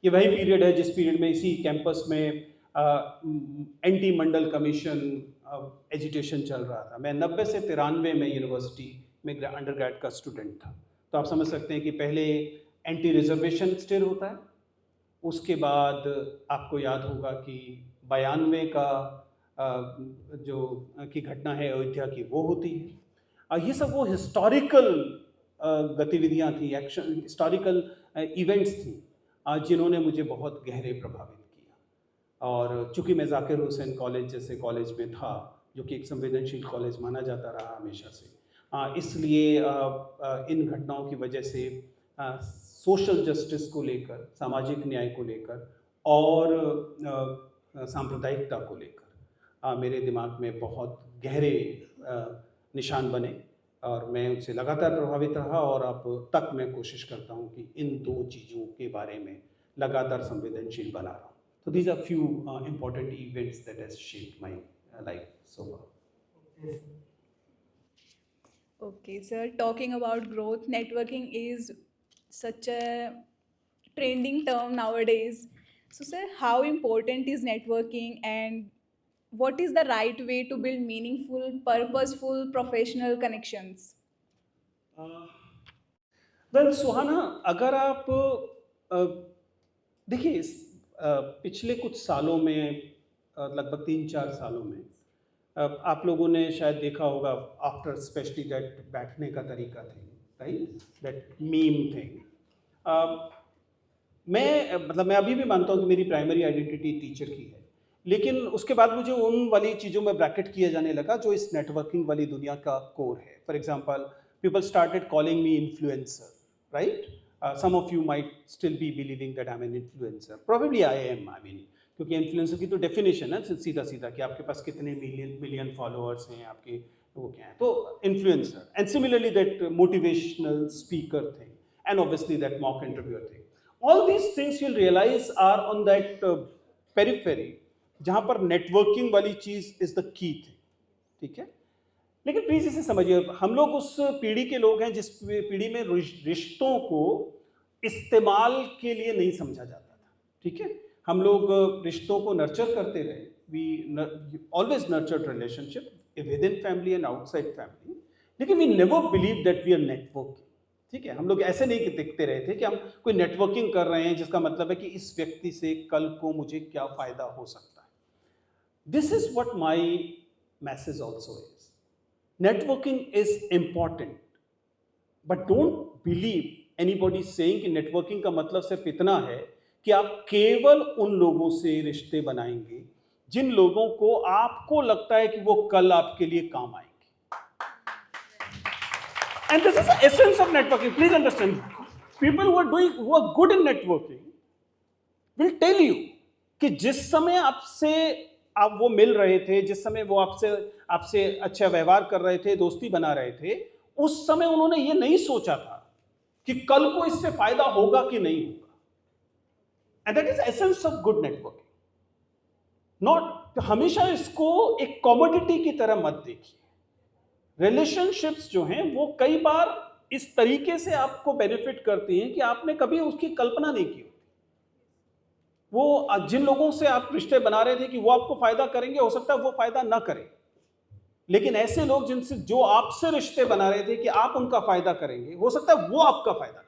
ये वही पीरियड है जिस पीरियड में इसी कैंपस में एंटी मंडल कमीशन एजिटेशन चल रहा था. मैं 90 से 93 में यूनिवर्सिटी में अंडरग्रेड का स्टूडेंट था. तो आप समझ सकते हैं कि पहले एंटी रिजर्वेशन स्टिल होता है, उसके बाद आपको याद होगा कि 92 का जो की घटना है अयोध्या की, वो होती है. ये सब वो हिस्टोरिकल गतिविधियाँ थी, एक्शन, हिस्टोरिकल इवेंट्स थी जिन्होंने मुझे बहुत गहरे प्रभावित किया. और चूँकि मैं जाकिर हुसैन कॉलेज जैसे कॉलेज में था, जो कि एक संवेदनशील कॉलेज माना जाता रहा हमेशा से, इसलिए इन घटनाओं की वजह से सोशल जस्टिस को लेकर, सामाजिक न्याय को लेकर और सांप्रदायिकता को लेकर मेरे दिमाग में बहुत गहरे निशान बने, और मैं उनसे लगातार प्रभावित रहा. और अब तक मैं कोशिश करता हूँ कि इन 2 चीज़ों के बारे में लगातार संवेदनशील बना रहा हूँ. तो these are few important events that has shaped my life so far. Okay, sir, talking about growth, networking is such a trending term nowadays. So, sir, how important is networking, and what is the right way to build meaningful, purposeful, professional connections? Well Suhana, अगर आप देखिए, पिछले कुछ सालों में, लगभग 3-4 सालों में, आप लोगों ने शायद देखा होगा, आफ्टर स्पेशली दैट बैठने का तरीका थे, राइट, दैट मीम थिंग. मैं अभी भी मानता हूँ कि मेरी प्राइमरी आइडेंटिटी टीचर की है, लेकिन उसके बाद मुझे उन वाली चीज़ों में ब्रैकेट किया जाने लगा जो इस नेटवर्किंग वाली दुनिया का कोर है. For example, people started calling me influencer, right. Some of you might still be believing that I am an influencer. Probably I am. I mean, क्योंकि इन्फ्लुएंसर की तो डेफिनेशन है सीधा कि आपके पास कितने मिलियन फॉलोअर्स हैं, आपके वो क्या हैं, तो influencer. And similarly that motivational speaker thing, and obviously that mock interviewer thing. All these things you'll realize are on that periphery, जहाँ पर नेटवर्किंग वाली चीज़ इज़ द की थिंग, ठीक है. लेकिन प्लीज़ इसे समझिए, हम लोग उस पीढ़ी के लोग हैं जिस पीढ़ी में रिश्तों को इस्तेमाल के लिए नहीं समझा जाता था, ठीक है. हम लोग रिश्तों को नर्चर करते रहे. We always nurtured relationship within family and outside family, लेकिन we never believe that we are networking, ठीक है. हम लोग ऐसे नहीं देखते रहे थे कि हम कोई नेटवर्किंग कर रहे हैं जिसका मतलब है कि इस व्यक्ति से कल को मुझे क्या फ़ायदा हो सकता है. This is what my message also is. Networking is important, but don't believe anybody saying कि नेटवर्किंग का मतलब सिर्फ इतना है कि आप केवल उन लोगों से रिश्ते बनाएंगे जिन लोगों को आपको लगता है कि वो कल आपके लिए काम आएंगे. And this is the essence of networking. Please understand, people who are good in networking will tell you कि जिस समय आप वो मिल रहे थे, जिस समय वो आपसे अच्छा व्यवहार कर रहे थे, दोस्ती बना रहे थे, उस समय उन्होंने ये नहीं सोचा था कि कल को इससे फायदा होगा कि नहीं होगा. And that is the essence of good networking. Not हमेशा इसको एक कमोडिटी की तरह मत देखिए. रिलेशनशिप्स जो हैं वो कई बार इस तरीके से आपको बेनिफिट करती हैं कि आपने कभी उसकी कल्पना नहीं की होती। वो जिन लोगों से आप रिश्ते बना रहे थे कि वो आपको फायदा करेंगे, हो सकता है वो फायदा ना करें, लेकिन ऐसे लोग जिनसे जो आपसे रिश्ते बना रहे थे कि आप उनका फायदा करेंगे, हो सकता है वो आपका फायदा करें।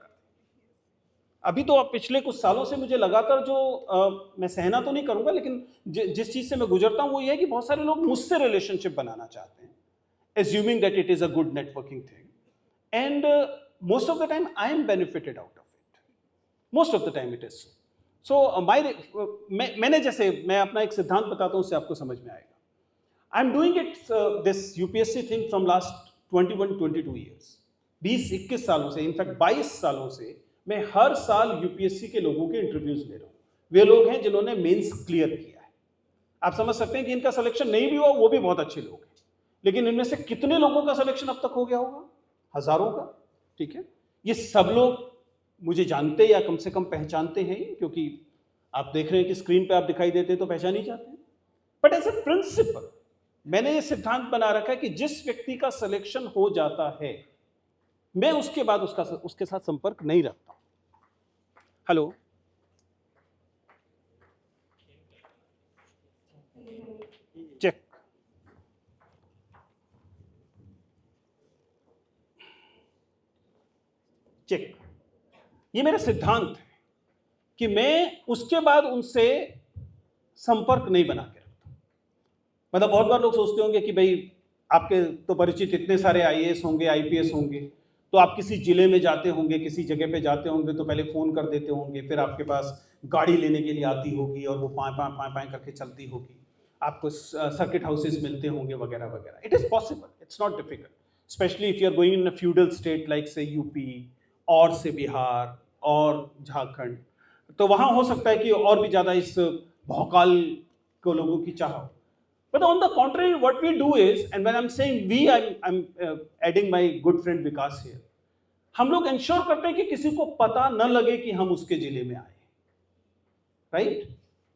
अभी तो आप पिछले कुछ सालों से मुझे लगातार जो मैं सहना तो नहीं करूंगा, लेकिन जिस चीज से मैं गुजरता हूं वो ये है कि बहुत सारे लोग मुझसे रिलेशनशिप बनाना चाहते हैं, assuming that it is a good networking thing, and most of the time I am benefited out of it. Most of the time it is so. So मैंने जैसे मैं अपना एक सिद्धांत बताता हूं, उससे आपको समझ में आएगा. I am doing it this UPSC thing from last 21-22 years. 20-21 सालों से, इनफैक्ट 22 सालों से मैं हर साल यूपीएससी के लोगों के इंटरव्यूज ले रहा हूँ. वे लोग हैं जिन्होंने मेंस क्लियर किया है. आप समझ सकते हैं कि इनका सिलेक्शन नहीं भी हुआ, वो भी बहुत अच्छे लोग हैं, लेकिन इनमें से कितने लोगों का सिलेक्शन अब तक हो गया होगा? हजारों का. ठीक है, ये सब लोग मुझे जानते या कम से कम पहचानते हैं, क्योंकि आप देख रहे हैं कि स्क्रीन पे आप दिखाई देते हैं तो पहचान ही जाते हैं. बट एज ए प्रिंसिपल मैंने ये सिद्धांत बना रखा है कि जिस व्यक्ति का सिलेक्शन हो जाता है, मैं उसके बाद उसके साथ संपर्क नहीं रखता. Hello, check. चेक. ये मेरा सिद्धांत है कि मैं उसके बाद उनसे संपर्क नहीं बना के रखता. मतलब बहुत बार लोग सोचते होंगे कि भाई आपके तो परिचित इतने सारे आईएएस होंगे, आईपीएस होंगे, तो आप किसी जिले में जाते होंगे, किसी जगह पे जाते होंगे तो पहले फ़ोन कर देते होंगे, फिर आपके पास गाड़ी लेने के लिए आती होगी और वो पाँ पाँ पाँ पाँ करके चलती होगी, आपको सर्किट हाउसेस मिलते होंगे वगैरह वगैरह. It is possible, it's not difficult, specially if you are going in a feudal state like say UP और से बिहार और झारखंड, तो वहाँ हो सकता है कि और भी ज़्यादा इस भौकाल को लोगों की चाह हो. But on the contrary, what we do is, and when I'm saying we, I'm adding my good friend Vikas here. हम लोग इंश्योर करते हैं कि किसी को पता न लगे कि हम उसके जिले में आए. राइट?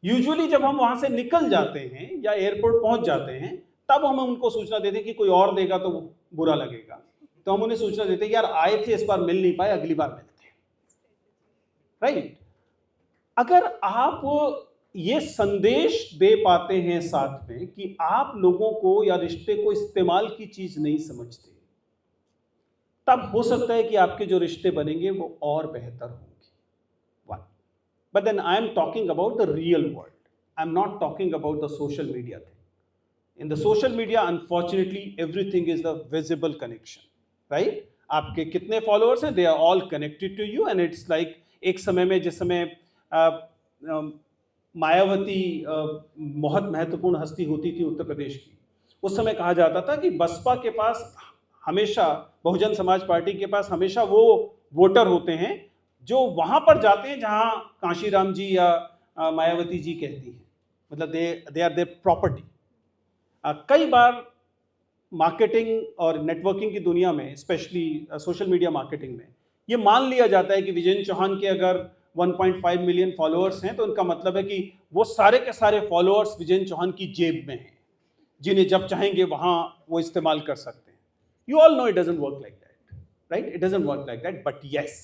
यूजुअली जब हम वहां से निकल जाते हैं या एयरपोर्ट पहुंच जाते हैं, तब हम उनको सूचना देते हैं कि कोई और देगा तो बुरा लगेगा, तो हम उन्हें सूचना देते हैं यार आए थे, इस बार मिल नहीं पाए, अगली बार मिलते हैं. राइट? अगर आप ये संदेश दे पाते हैं साथ में कि आप लोगों को या रिश्ते को इस्तेमाल की चीज नहीं समझते, तब हो सकता है कि आपके जो रिश्ते बनेंगे वो और बेहतर होंगे. One. But then I am talking about the real world. I am not talking about the social media thing. In the social media unfortunately everything is the visible connection. Right? आपके कितने फॉलोअर्स हैं, they are all connected to you, and it's like एक समय में, जिस समय मायावती बहुत महत्वपूर्ण हस्ती होती थी उत्तर प्रदेश की, उस समय कहा जाता था कि बसपा के पास हमेशा, बहुजन समाज पार्टी के पास हमेशा वो वोटर होते हैं जो वहाँ पर जाते हैं जहाँ कांशीराम जी या मायावती जी कहती हैं. मतलब दे आर देयर प्रॉपर्टी. कई बार मार्केटिंग और नेटवर्किंग की दुनिया में, स्पेशली सोशल मीडिया मार्केटिंग में, ये मान लिया जाता है कि विजेंद्र चौहान के अगर 1.5 मिलियन फॉलोअर्स हैं तो इनका मतलब है कि वो सारे के सारे फॉलोअर्स विजेंद्र चौहान की जेब में हैं, जिन्हें जब चाहेंगे वहाँ वो इस्तेमाल कर सकते हैं. You all know it doesn't work like that, right? It doesn't work like that, but yes,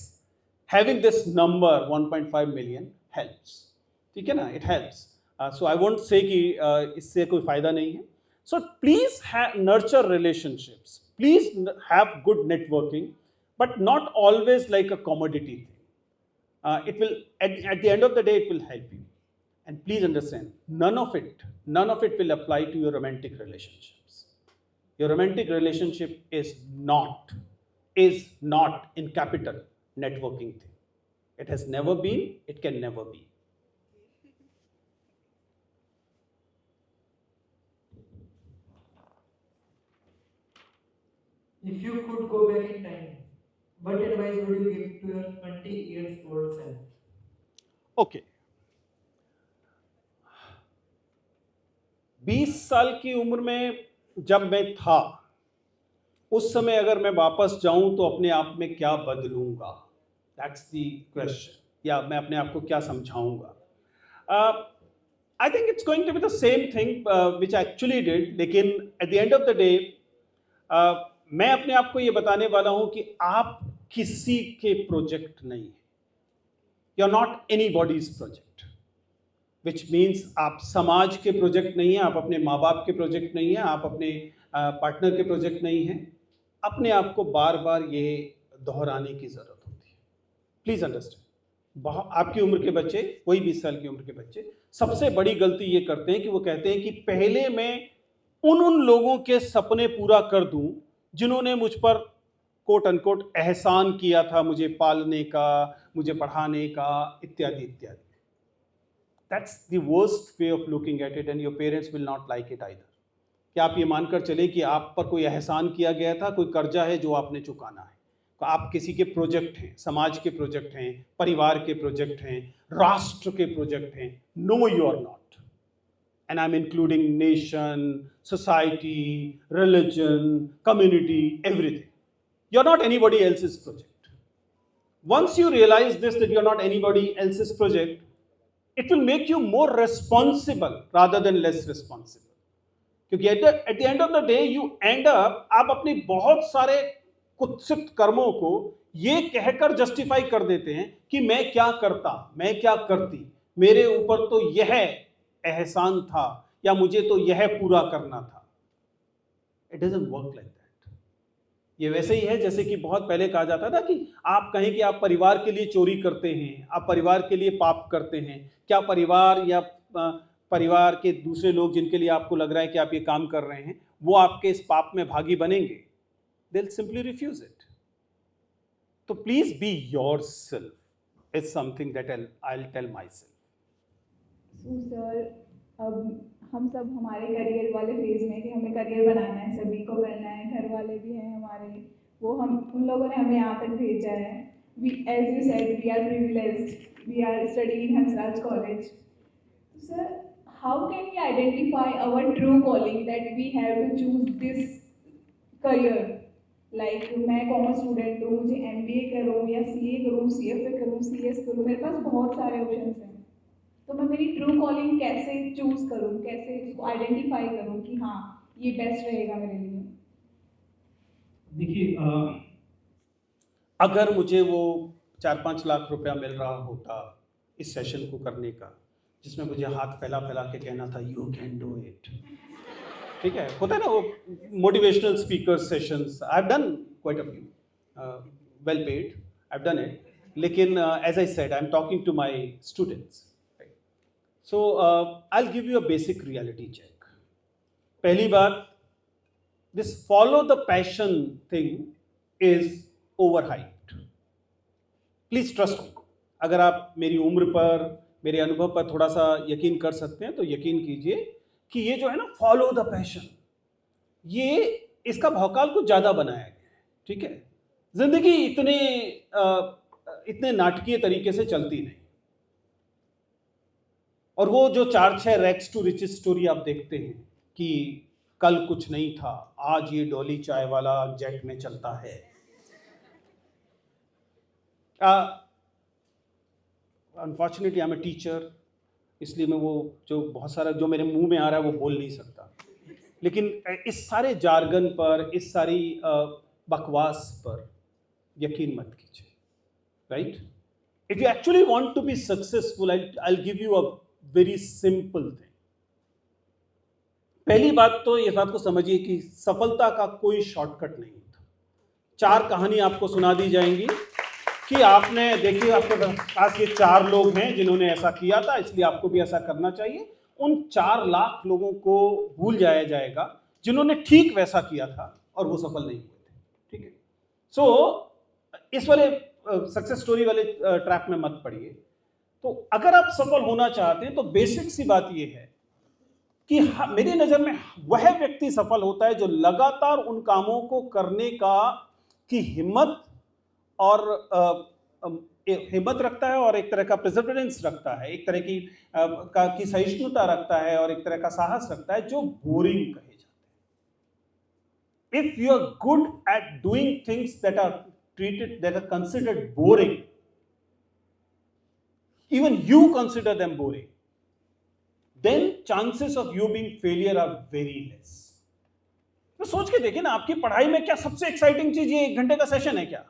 having this number 1.5 million helps. ठीक है ना? It helps. So I won't say कि इससे कोई फायदा नहीं है. So please nurture relationships. Please have good networking, but not always like a commodity thing. It will at the end of the day it will help you. And please understand, none of it will apply to your romantic relationships. Your romantic relationship is not in capital networking thing. It has never been, it can never be. If you could go back in time, what advice would you give to your 20 years old self? Okay. 20 साल की उम्र में जब मैं था, उस समय अगर मैं वापस जाऊं तो अपने आप में क्या बदलूंगा? That's the question. या मैं अपने आप को क्या समझाऊंगा? I think it's going to be the same thing which I actually did, लेकिन at the end of the day मैं अपने आप को ये बताने वाला हूं कि आप किसी के प्रोजेक्ट नहीं है, you are not anybody's project, which means आप समाज के प्रोजेक्ट नहीं हैं, आप अपने माँ बाप के प्रोजेक्ट नहीं हैं, आप अपने पार्टनर के प्रोजेक्ट नहीं हैं। अपने आप को बार बार ये दोहराने की ज़रूरत होती है। प्लीज़ अंडरस्टैंड, आपकी उम्र के बच्चे, कोई 20 साल की उम्र के बच्चे सबसे बड़ी गलती ये करते हैं कि वो कहते हैं कि पहले मैं उन लोगों के सपने पूरा कर दूं जिन्होंने मुझ पर कोट अनकोट एहसान किया था, मुझे पालने का, मुझे पढ़ाने का, इत्यादि इत्यादि। That's the worst way of looking at it, and your parents will not like it either. कि आप ये मानकर चले कि आप पर कोई एहसान किया गया था, कोई कर्जा है जो आपने चुकाना है। तो आप किसी के प्रोजेक्ट हैं, समाज के प्रोजेक्ट हैं, परिवार के प्रोजेक्ट हैं, राष्ट्र के प्रोजेक्ट हैं। No, you are not, and I am including nation, society, religion, community, everything. You are not anybody else's project. Once you realize this, that you are not anybody else's project, it will make you more responsible rather than less responsible. क्योंकि at the end of the day you end up, आप अपनी बहुत सारे कुत्सित कर्मों को ये कहकर जस्टिफाई कर देते हैं कि मैं क्या करता, मैं क्या करती, मेरे ऊपर तो यह एहसान था या मुझे तो यह पूरा करना था। It doesn't work like that. ये वैसे ही है जैसे कि बहुत पहले कहा जाता था कि आप कहें कि आप परिवार के लिए चोरी करते हैं, आप परिवार के लिए पाप करते हैं, क्या परिवार या परिवार के दूसरे लोग जिनके लिए आपको लग रहा है कि आप ये काम कर रहे हैं, वो आपके इस पाप में भागी बनेंगे? They'll simply refuse it. तो please be yourself is something that I'll tell myself. So sir, अब हम सब हमारे करियर वाले फेज में कि हमें करियर बनाना है, सभी को करना है, घर वाले भी हैं हमारे, वो हम उन लोगों ने हमें यहाँ तक भेजा है। We, as you said, we are privileged. We are studying in Hansraj College. Sir, how can we identify our true calling, that we have to choose this career? Like मैं कॉमर्स स्टूडेंट हूँ, मुझे MBA करूँ या CA करूँ, CFA करूँ, CS करूँ, मेरे पास बहुत सारे ऑप्शंस हैं। तो मैं मेरी ट्रू कॉलिंग कैसे चूज करूँ, कैसे इसको आइडेंटिफाई करूँ कि हाँ ये बेस्ट रहेगा मेरे लिए? देखिए, अगर मुझे वो 4-5 लाख रुपया मिल रहा होता इस सेशन को करने का, जिसमें मुझे हाथ फैला फैला के कहना था यू कैन डू इट, ठीक है, होता है ना वो motivational speaker sessions, I have done quite a few, well paid, I have done it, लेकिन as I said, I am talking to my students. So I'll give you a basic reality check. पहली बात, this follow the passion thing is overhyped. Please trust me. अगर आप मेरी उम्र पर, मेरे अनुभव पर थोड़ा सा यकीन कर सकते हैं तो यकीन कीजिए कि ये जो है ना follow the passion, ये इसका भौकाल कुछ ज़्यादा बनाया गया है, ठीक है। जिंदगी इतने नाटकीय तरीके से चलती नहीं। और वो जो 4-6 रैग्स टू रिचेस स्टोरी आप देखते हैं कि कल कुछ नहीं था, आज ये डॉली चाय वाला जेट में चलता है। Unfortunately I am a teacher, इसलिए मैं वो जो बहुत सारा जो मेरे मुंह में आ रहा है वो बोल नहीं सकता, लेकिन इस सारे जार्गन पर, इस सारी बकवास पर यकीन मत कीजिए, right. If you actually want to be successful, I will give you a very simple thing. पहली बात तो ये बात को समझिए कि सफलता का कोई शॉर्टकट नहीं होता। 4 कहानी आपको सुना दी जाएंगी कि आपने देखिए, आपके पास ये 4 लोग हैं जिन्होंने ऐसा किया था, इसलिए आपको भी ऐसा करना चाहिए। उन 4 लाख लोगों को भूल जाया जाएगा जिन्होंने ठीक वैसा किया था और वो सफल नहीं हुए थे, ठीक है। सो इस वाले सक्सेस स्टोरी वाले ट्रैप में मत पड़िए। तो अगर आप सफल होना चाहते हैं तो बेसिक सी बात यह है कि मेरी नज़र में वह व्यक्ति सफल होता है जो लगातार उन कामों को करने की हिम्मत और हिम्मत रखता है, और एक तरह का प्रिजर्वेरेंस रखता है, एक तरह की सहिष्णुता रखता है, और एक तरह का साहस रखता है जो बोरिंग कहे जाते हैं। If you are good at doing things that are considered boring, even you consider them boring, then chances of you being failure are very less. तो सोच के देखिए ना, आपकी पढ़ाई में क्या सबसे एक्साइटिंग चीज ये 1 घंटे का सेशन है क्या?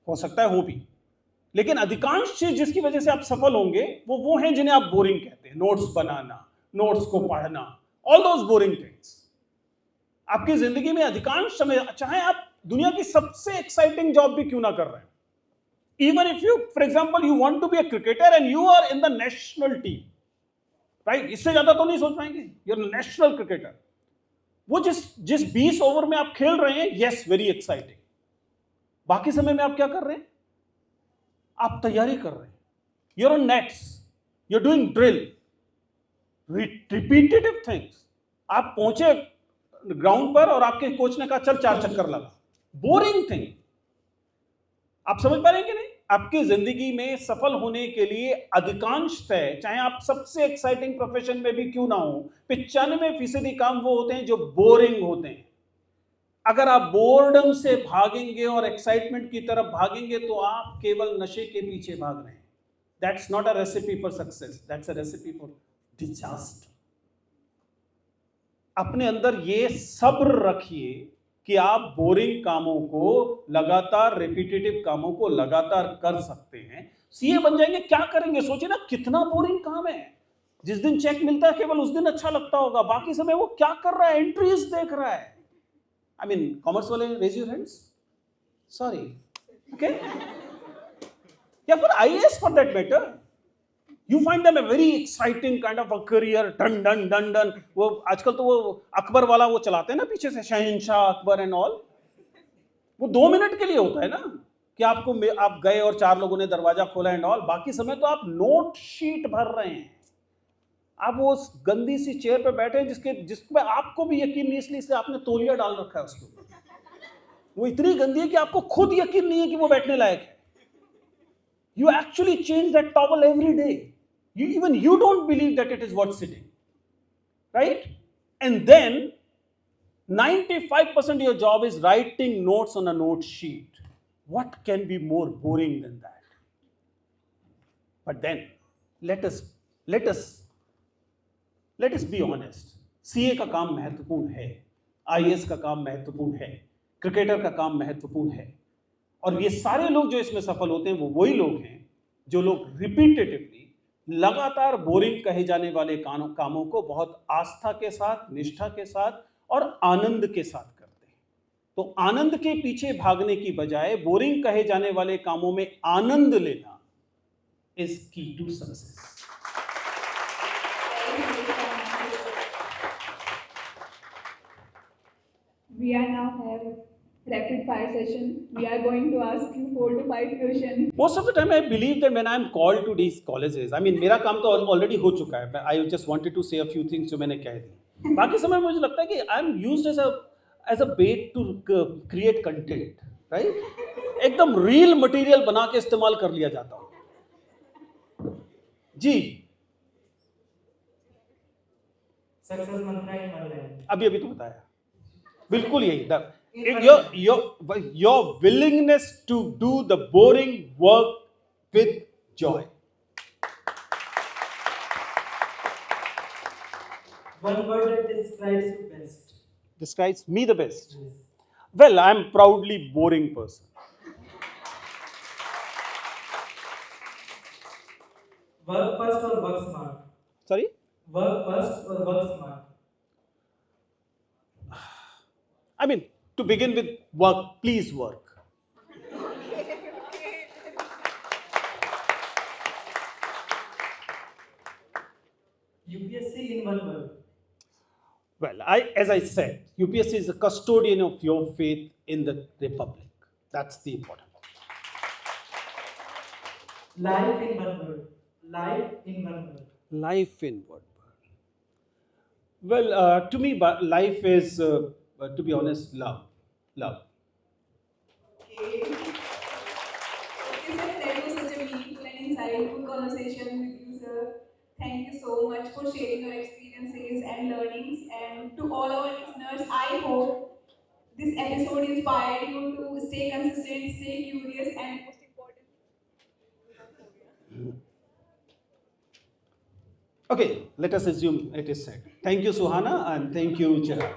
हो सकता है हो भी, लेकिन अधिकांश चीज जिसकी वजह से आप सफल होंगे वो हैं जिन्हें आप बोरिंग कहते हैं। नोट्स बनाना, नोट्स को पढ़ना, ऑल दोज बोरिंग थिंग्स। आपकी जिंदगी में अधिकांश समय, चाहे आप दुनिया की सबसे एक्साइटिंग जॉब भी क्यों ना कर रहे हैं, even if you, for example, you want to be a cricketer and you are in the national team, right, इससे ज्यादा तो नहीं सोच पाएंगे, you're a national cricketer, वो जिस 20 ओवर में आप खेल रहे हैं, yes, very exciting, बाकी समय में आप क्या कर रहे हैं, आप तैयारी कर रहे हैं, you're on nets, you're doing drill, repetitive things, आप पहुंचे ग्राउंड पर और आपके कोच ने कहा चल 4 चक्कर लगा, बोरिंग थिंग। आप समझ पा रहे हैं कि नहीं? आपकी जिंदगी में सफल होने के लिए अधिकांशतः, चाहे आप सबसे एक्साइटिंग प्रोफेशन में भी क्यों ना हो, 95% काम वो होते हैं जो बोरिंग होते हैं। अगर आप बोर्डम से भागेंगे और एक्साइटमेंट की तरफ भागेंगे तो आप केवल नशे के पीछे भाग रहे हैं। That's not a recipe for success, that's a recipe for disaster. अपने अंदर ये सब्र रखिए कि आप बोरिंग कामों को लगातार, रिपीटेटिव कामों को लगातार कर सकते हैं। सीए बन जाएंगे, क्या करेंगे? सोचिए ना, कितना बोरिंग काम है। जिस दिन चेक मिलता है केवल उस दिन अच्छा लगता होगा, बाकी समय वो क्या कर रहा है? एंट्रीज देख रहा है। आई मीन कॉमर्स वाले raise your hands, sorry, okay, या फिर IAS for that matter, you find them a very exciting kind of a career, dun dun dun dun। वो आजकल तो वो अकबर वाला वो चलाते हैं ना पीछे से, शहंशाह अकबर एंड ऑल, वो 2 मिनट के लिए होता है ना कि आप गए और 4 लोगों ने दरवाजा खोला एंड ऑल, बाकी समय तो आप नोट शीट भर रहे हैं। आप वो उस गंदी सी चेयर पे बैठे हैं जिसमें आपको भी यकीन नहीं, इसलिए से आपने तौलिया डाल रखा है उसको, वो इतनी गंदी है कि आपको खुद यकीन नहीं है कि वो बैठने लायक है। You actually change that towel every day. Even you don't believe that it is worth sitting, right? And then 95% of your job is writing notes on a note sheet. What can be more boring than that? But then let us be honest. CA का काम महत्वपूर्ण है, IAS का काम महत्वपूर्ण है, cricketer का काम महत्वपूर्ण है, और ये सारे लोग जो इसमें सफल होते हैं वो वही लोग हैं जो लोग रिपीटेटिवली, लगातार बोरिंग कहे जाने वाले कामों को बहुत आस्था के साथ, निष्ठा के साथ और आनंद के साथ करते हैं। तो आनंद के पीछे भागने की बजाय बोरिंग कहे जाने वाले कामों में आनंद लेना is key to success. We are now have rapid fire session. We are going to ask you 4 to 5 questions. Most of the time I believe that when I am called to these colleges, I mean मेरा काम तो already हो चुका है, I just wanted to say a few things जो मैंने कह दी। बाकी समय मुझे लगता है कि I am used as a bait to create content, right? एकदम real material बना के इस्तेमाल कर लिया जाता हूँ। जी, success mantra in one line. अभी तो बताया, बिल्कुल यही। Your willingness to do the boring work with joy. One word that describes you best. Describes me the best. Well, I am proudly boring person. Work first or work smart? Sorry? Work first or work smart? I mean, to begin with, work, please work. UPSC in one word. Well, as I said, UPSC is a custodian of your faith in the Republic. That's the important one. Life in one word. Life in one word. Life in one word. Well, to me, life is, to be honest, love. Love. Okay. Okay, sir. That was such a meaningful and insightful conversation with you, sir. Thank you so much for sharing your experiences and learnings. And to all our listeners, I hope this episode inspired you to stay consistent, stay curious, and most important. Okay, let us assume it is said. Thank you, Suhana, and thank you, Chirag.